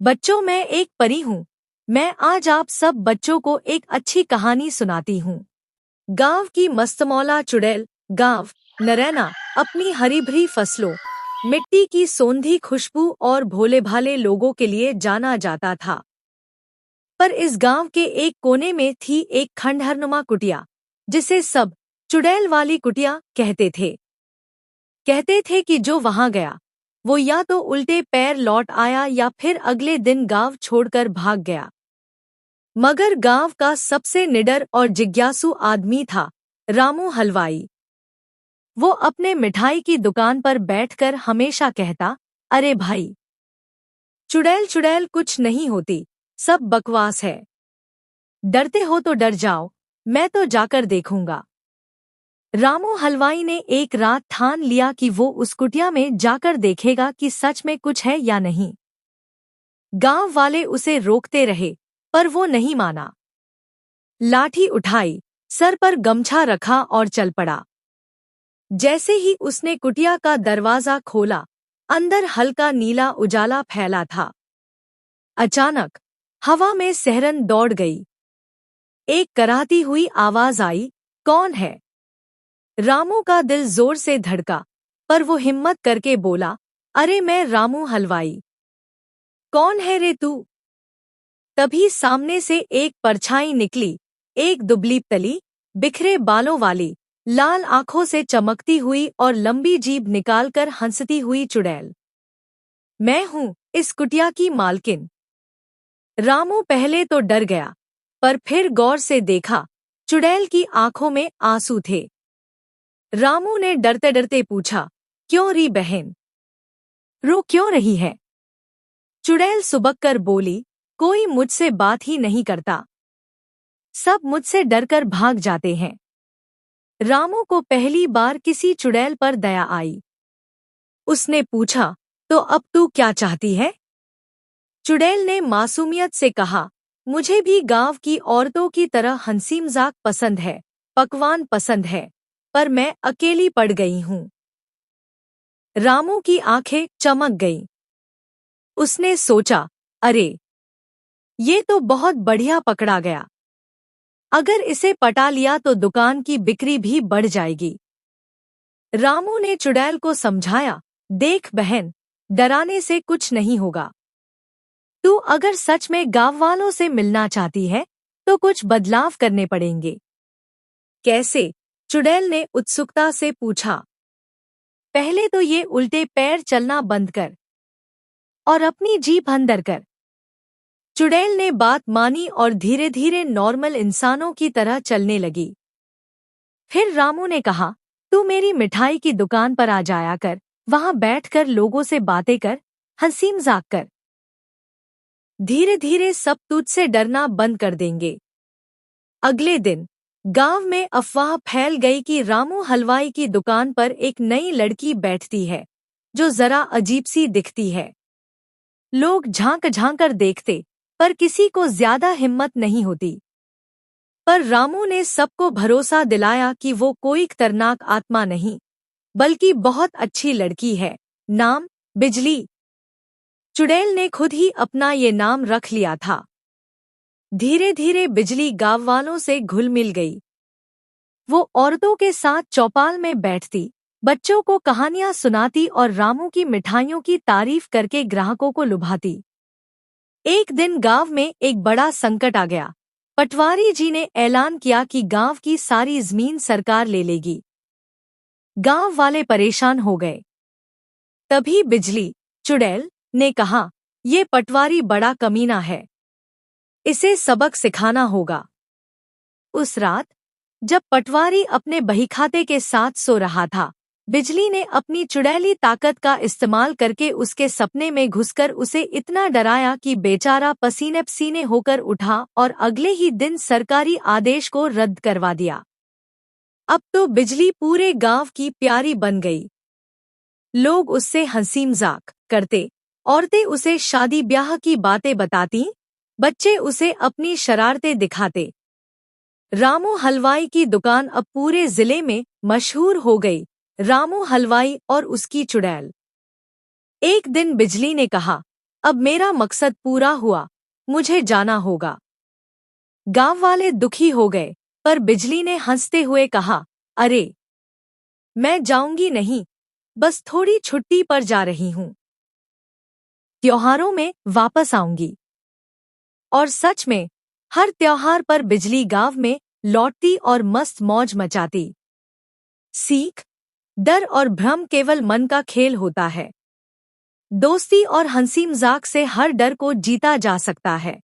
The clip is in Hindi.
बच्चों, मैं एक परी हूँ। मैं आज आप सब बच्चों को एक अच्छी कहानी सुनाती हूँ। गांव की मस्तमौला चुड़ैल। गांव नरैना अपनी हरी भरी फसलों, मिट्टी की सोंधी खुशबू और भोले भाले लोगों के लिए जाना जाता था। पर इस गांव के एक कोने में थी एक खंडहरनुमा कुटिया, जिसे सब चुड़ैल वाली कुटिया कहते थे। कहते थे कि जो वहां गया वो या तो उल्टे पैर लौट आया या फिर अगले दिन गांव छोड़कर भाग गया। मगर गांव का सबसे निडर और जिज्ञासु आदमी था रामू हलवाई। वो अपने मिठाई की दुकान पर बैठकर हमेशा कहता, अरे भाई, चुड़ैल चुड़ैल कुछ नहीं होती, सब बकवास है। डरते हो तो डर जाओ, मैं तो जाकर देखूंगा। रामू हलवाई ने एक रात ठान लिया कि वो उस कुटिया में जाकर देखेगा कि सच में कुछ है या नहीं। गांव वाले उसे रोकते रहे, पर वो नहीं माना। लाठी उठाई, सर पर गमछा रखा और चल पड़ा। जैसे ही उसने कुटिया का दरवाजा खोला, अंदर हल्का नीला उजाला फैला था। अचानक हवा में सिहरन दौड़ गई। एक कराहती हुई आवाज आई, कौन है? रामू का दिल जोर से धड़का, पर वो हिम्मत करके बोला, अरे मैं रामू हलवाई। कौन है रे तू? तभी सामने से एक परछाई निकली, एक दुबली तली, बिखरे बालों वाली, लाल आंखों से चमकती हुई और लंबी जीभ निकालकर हंसती हुई चुड़ैल। मैं हूँ इस कुटिया की मालकिन। रामू पहले तो डर गया, पर फिर गौर से देखा, चुड़ैल की आंखों में आंसू थे। रामू ने डरते डरते पूछा, क्यों री बहन, रो क्यों रही है? चुड़ैल सुबक कर बोली, कोई मुझसे बात ही नहीं करता, सब मुझसे डरकर भाग जाते हैं। रामू को पहली बार किसी चुड़ैल पर दया आई। उसने पूछा, तो अब तू क्या चाहती है? चुड़ैल ने मासूमियत से कहा, मुझे भी गांव की औरतों की तरह हंसी मजाक पसंद है, पकवान पसंद है, पर मैं अकेली पड़ गई हूँ। रामू की आंखें चमक गईं। उसने सोचा, अरे, ये तो बहुत बढ़िया पकड़ा गया। अगर इसे पटा लिया तो दुकान की बिक्री भी बढ़ जाएगी। रामू ने चुड़ैल को समझाया, देख बहन, डराने से कुछ नहीं होगा। तू अगर सच में गांव वालों से मिलना चाहती है तो कुछ बदलाव करने पड़ेंगे। कैसे? चुड़ैल ने उत्सुकता से पूछा। पहले तो ये उल्टे पैर चलना बंद कर और अपनी जीभ अंदर कर। चुड़ैल ने बात मानी और धीरे धीरे नॉर्मल इंसानों की तरह चलने लगी। फिर रामू ने कहा, तू मेरी मिठाई की दुकान पर आ जाया कर, वहां बैठकर लोगों से बातें कर, हंसी मजाक कर। धीरे धीरे सब तुझसे डरना बंद कर देंगे। अगले दिन गांव में अफवाह फैल गई कि रामू हलवाई की दुकान पर एक नई लड़की बैठती है, जो जरा अजीब सी दिखती है। लोग झांक झांक कर देखते, पर किसी को ज्यादा हिम्मत नहीं होती। पर रामू ने सबको भरोसा दिलाया कि वो कोई खतरनाक आत्मा नहीं, बल्कि बहुत अच्छी लड़की है। नाम बिजली। चुड़ैल ने खुद ही अपना ये नाम रख लिया था। धीरे धीरे बिजली गांव वालों से घुल मिल गई। वो औरतों के साथ चौपाल में बैठती, बच्चों को कहानियां सुनाती और रामू की मिठाइयों की तारीफ करके ग्राहकों को लुभाती। एक दिन गांव में एक बड़ा संकट आ गया। पटवारी जी ने ऐलान किया कि गांव की सारी जमीन सरकार ले लेगी। गांव वाले परेशान हो गए। तभी बिजली, चुड़ैल, ने कहा, ये पटवारी बड़ा कमीना है, इसे सबक सिखाना होगा। उस रात जब पटवारी अपने बहीखाते के साथ सो रहा था, बिजली ने अपनी चुड़ैली ताकत का इस्तेमाल करके उसके सपने में घुसकर उसे इतना डराया कि बेचारा पसीने पसीने होकर उठा और अगले ही दिन सरकारी आदेश को रद्द करवा दिया। अब तो बिजली पूरे गांव की प्यारी बन गई। लोग उससे हंसी मजाक करते, औरतें उसे शादी ब्याह की बातें बताती, बच्चे उसे अपनी शरारतें दिखाते। रामू हलवाई की दुकान अब पूरे जिले में मशहूर हो गई, रामू हलवाई और उसकी चुड़ैल। एक दिन बिजली ने कहा, अब मेरा मकसद पूरा हुआ, मुझे जाना होगा। गांव वाले दुखी हो गए, पर बिजली ने हंसते हुए कहा, अरे, मैं जाऊंगी नहीं, बस थोड़ी छुट्टी पर जा रही हूँ। त्योहारों में वापस आऊंगी। और सच में, हर त्योहार पर बिजली गांव में लौटती और मस्त मौज मचाती। सीख: डर और भ्रम केवल मन का खेल होता है। दोस्ती और हंसी मजाक से हर डर को जीता जा सकता है।